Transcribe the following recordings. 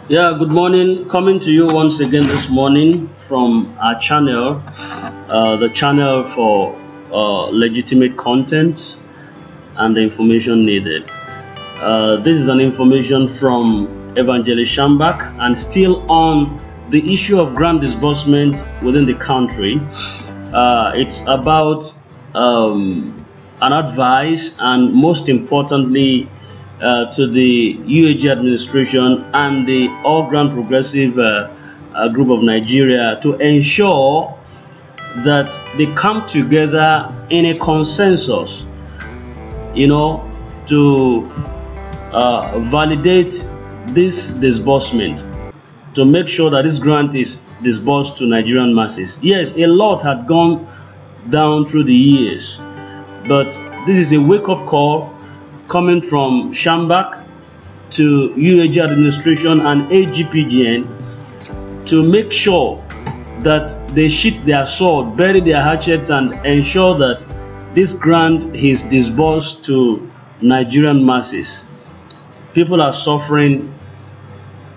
Yeah, good morning. Coming to you once again this morning from our channel, the channel for legitimate content and the information needed. This is an information from Evangelist Shambak, and still on the issue of grant disbursement within the country. It's about an advice, and most importantly, to the UAAG administration and the All Grant Progressive Group of Nigeria to ensure that they come together in a consensus, to validate this disbursement, to make sure that this grant is disbursed to Nigerian masses. Yes, a lot had gone down through the years, but this is a wake-up call coming from Shambak to UAAG administration and AGPGN to make sure that they sheath their sword, bury their hatchets, and ensure that this grant is disbursed to Nigerian masses. People are suffering,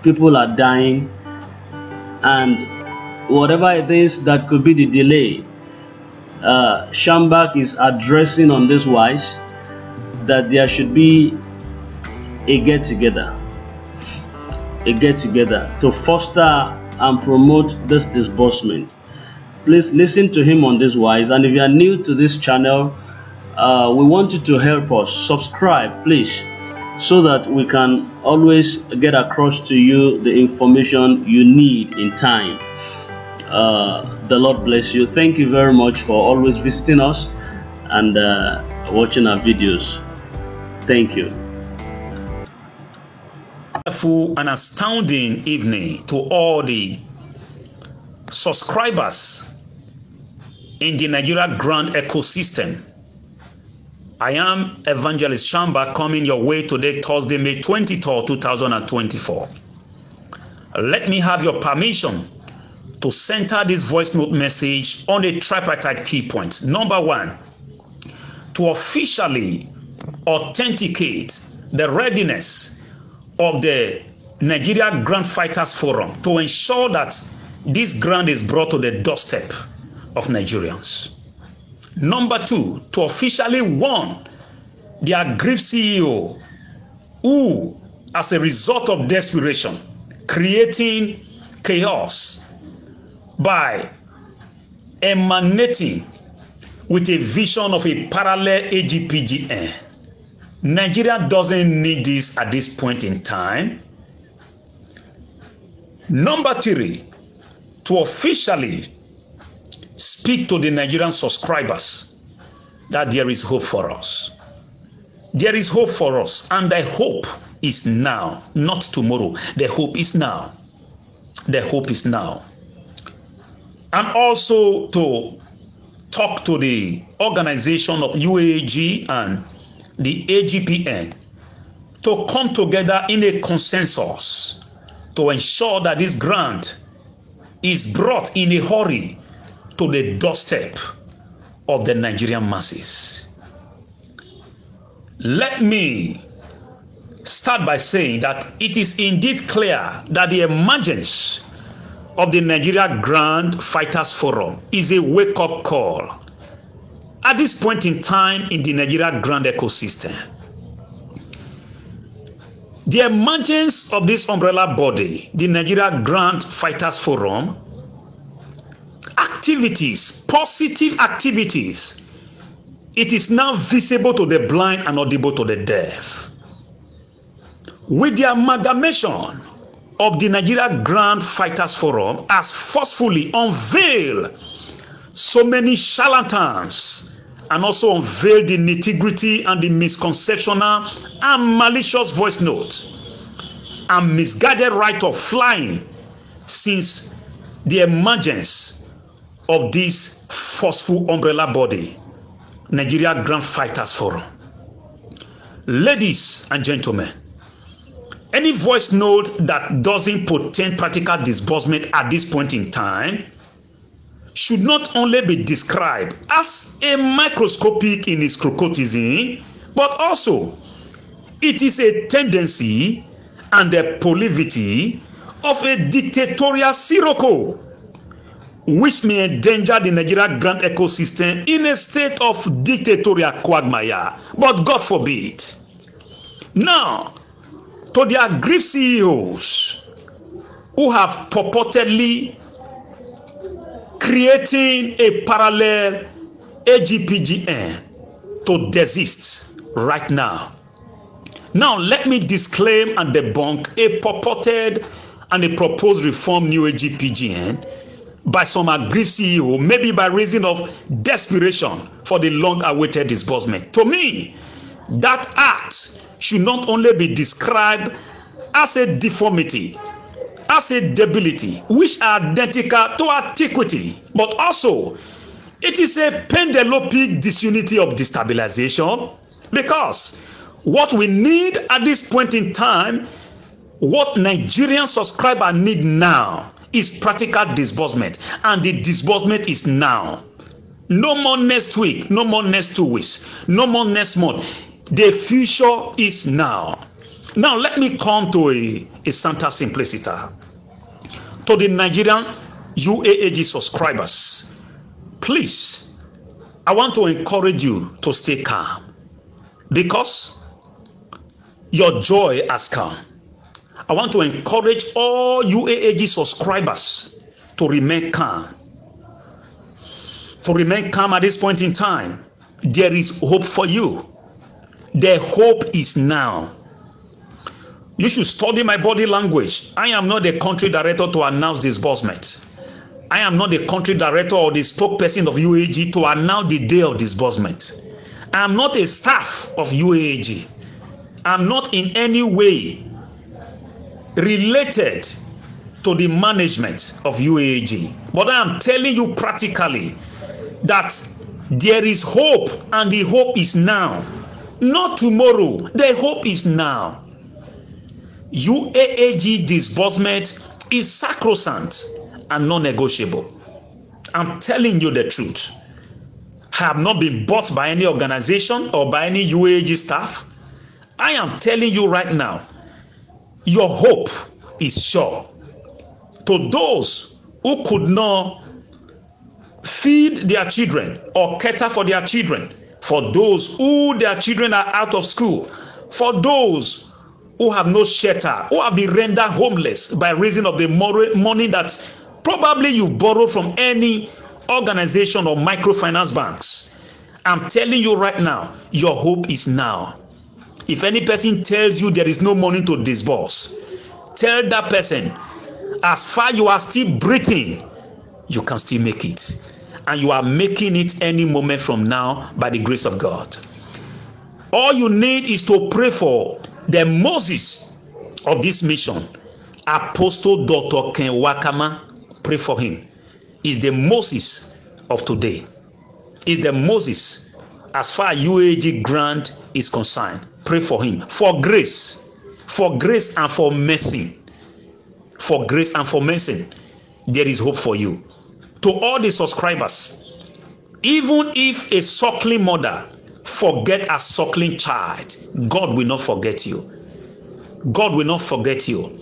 people are dying, and whatever it is that could be the delay, Shambak is addressing on this wise that there should be a get-together to foster and promote this disbursement. Please listen to him on this wise, and if you are new to this channel, we want you to help us subscribe, please, so that we can always get across to you the information you need in time. The Lord bless you. Thank you very much for always visiting us and watching our videos. Thank you. Wonderful and astounding evening to all the subscribers in the Nigeria grant ecosystem. I am Evangelist Shambak, coming your way today, Thursday, May 23rd, 2024. Let me have your permission to center this voice note message on a tripartite key points. Number one, to officially authenticate the readiness of the Nigeria Grant Fighters Forum to ensure that this grant is brought to the doorstep of Nigerians. Number two, to officially warn the aggrieved CEO who, as a result of desperation, creating chaos by emanating with a vision of a parallel AGPGN. Nigeria doesn't need this at this point in time. Number three, to officially speak to the Nigerian subscribers that there is hope for us. There is hope for us, and the hope is now, not tomorrow. The hope is now. The hope is now. And also to talk to the organization of UAAG and the AGPN to come together in a consensus to ensure that this grant is brought in a hurry to the doorstep of the Nigerian masses. Let me start by saying that it is indeed clear that the emergence of the Nigeria Grant Fighters Forum is a wake-up call at this point in time in the Nigeria grant ecosystem. The emergence of this umbrella body, the Nigeria Grant Fighters Forum, activities, positive activities, it is now visible to the blind and audible to the deaf. With the amalgamation of the Nigeria Grant Fighters Forum has forcefully unveiled so many charlatans and also unveil the nitty-gritty and the misconceptional and malicious voice notes and misguided right of flying since the emergence of this forceful umbrella body, Nigeria Grant Fighters Forum. Ladies and gentlemen, any voice note that doesn't portend practical disbursement at this point in time should not only be described as a microscopic in its crocotism, but also it is a tendency and a proclivity of a dictatorial sirocco, which may endanger the Nigeria grant ecosystem in a state of dictatorial quagmire. But God forbid. Now, to the aggrieved CEOs who have purportedly creating a parallel AGPGN to desist right now. Now, let me disclaim and debunk a purported and a proposed reform new AGPGN by some aggrieved CEO, maybe by reason of desperation for the long-awaited disbursement. To me, that act should not only be described as a deformity, as a debility, which are identical to antiquity, but also it is a pendelopic disunity of destabilization, because what we need at this point in time, what Nigerian subscribers need now is practical disbursement, and the disbursement is now. No more next week, no more next 2 weeks, no more next month. The future is now. Now let me come to a Santa Simplicita. To the Nigerian UAAG subscribers, please, I want to encourage you to stay calm, because your joy has come. I want to encourage all UAAG subscribers to remain calm. To remain calm at this point in time. There is hope for you. The hope is now. You should study my body language. I am not the country director to announce disbursement. I am not the country director or the spokesperson of UAAG to announce the day of disbursement. I am not a staff of UAAG. I am not in any way related to the management of UAAG. But I am telling you practically that there is hope, and the hope is now. Not tomorrow. The hope is now. UAAG disbursement is sacrosanct and non-negotiable. I'm telling you the truth. I have not been bought by any organization or by any UAAG staff. I am telling you right now, your hope is sure. To those who could not feed their children or cater for their children, for those who their children are out of school, for those who have no shelter, who have been rendered homeless by reason of the money that probably you've borrowed from any organization or microfinance banks. I'm telling you right now, your hope is now. If any person tells you there is no money to disburse, tell that person, as far you are still breathing, you can still make it. And you are making it any moment from now by the grace of God. All you need is to pray for the Moses of this mission, Apostle Dr. Ken Wakama. Pray for him. He's the Moses of today. He's the Moses as far as UAAG grant is concerned. Pray for him. For grace and for mercy. For grace and for mercy, there is hope for you. To all the subscribers, even if a suckling mother forget a suckling child, God will not forget you. God will not forget you.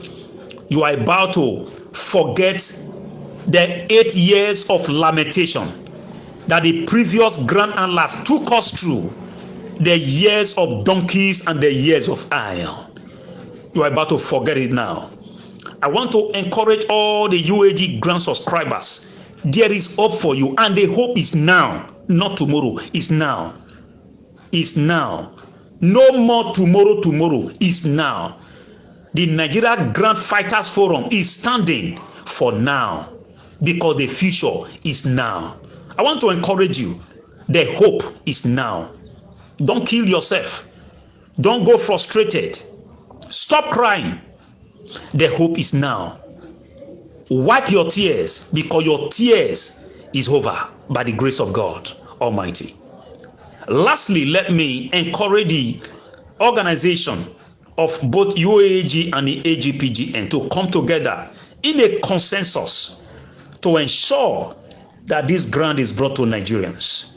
You are about to forget the 8 years of lamentation that the previous grand handlers took us through, the years of donkeys and the years of iron. You are about to forget it now. I want to encourage all the UAAG grant subscribers. There is hope for you, and the hope is now, not tomorrow. It's now. It's now. No more tomorrow. Tomorrow is now. The Nigeria Grant Fighters Forum is standing for now, because the future is now. I want to encourage you. The hope is now. Don't kill yourself. Don't go frustrated. Stop crying. The hope is now. Wipe your tears, because your tears is over by the grace of God Almighty. Lastly, let me encourage the organization of both UAAG and the AGPGN to come together in a consensus to ensure that this grant is brought to Nigerians.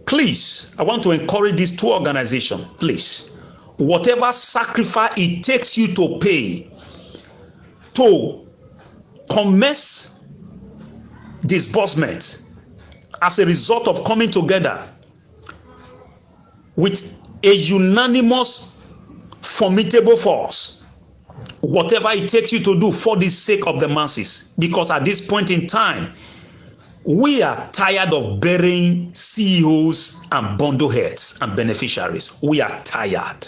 Please, I want to encourage these two organizations, please, whatever sacrifice it takes you to pay to commence disbursement as a result of coming together with a unanimous, formidable force, whatever it takes you to do for the sake of the masses. Because at this point in time, we are tired of burying CEOs and bundle heads and beneficiaries. We are tired.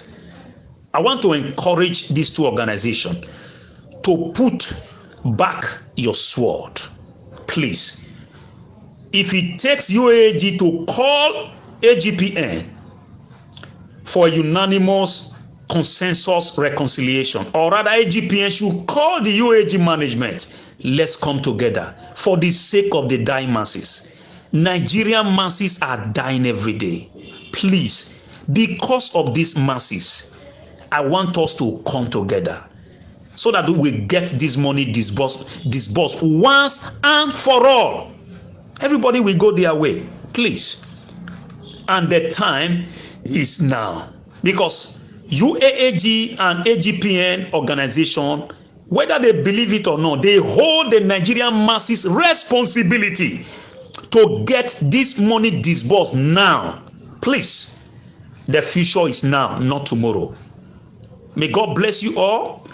I want to encourage these two organizations to put back your sword. Please. If it takes UAAG to call AGPN for a unanimous consensus reconciliation, or rather AGPN should call the UAAG management, let's come together for the sake of the dying masses. Nigerian masses are dying every day. Please, because of these masses, I want us to come together so that we will get this money disbursed once and for all. Everybody will go their way, please. And the time is now, because UAAG and AGPN organization, whether they believe it or not, they hold the Nigerian masses responsibility to get this money disbursed now. Please, the future is now, not tomorrow. May God bless you all.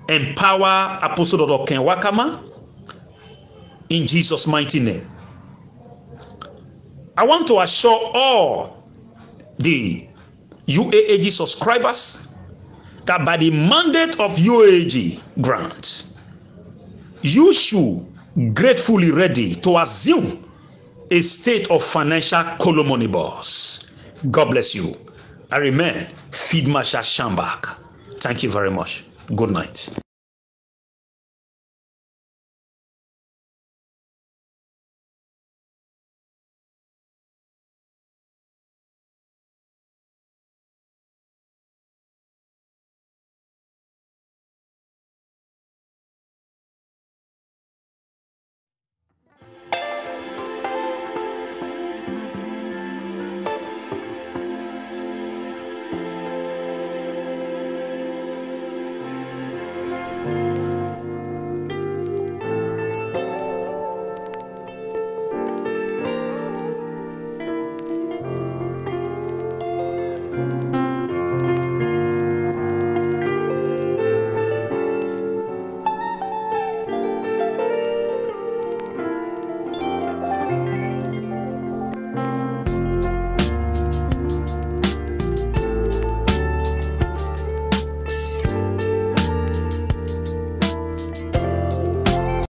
Empower Apostle Dr. Ken Wakama in Jesus' mighty name. I want to assure all the UAAG subscribers that by the mandate of UAAG grant, you should gratefully ready to assume a state of financial columnibus. God bless you. I remain Field Marshal Shambach. Thank you very much. Good night.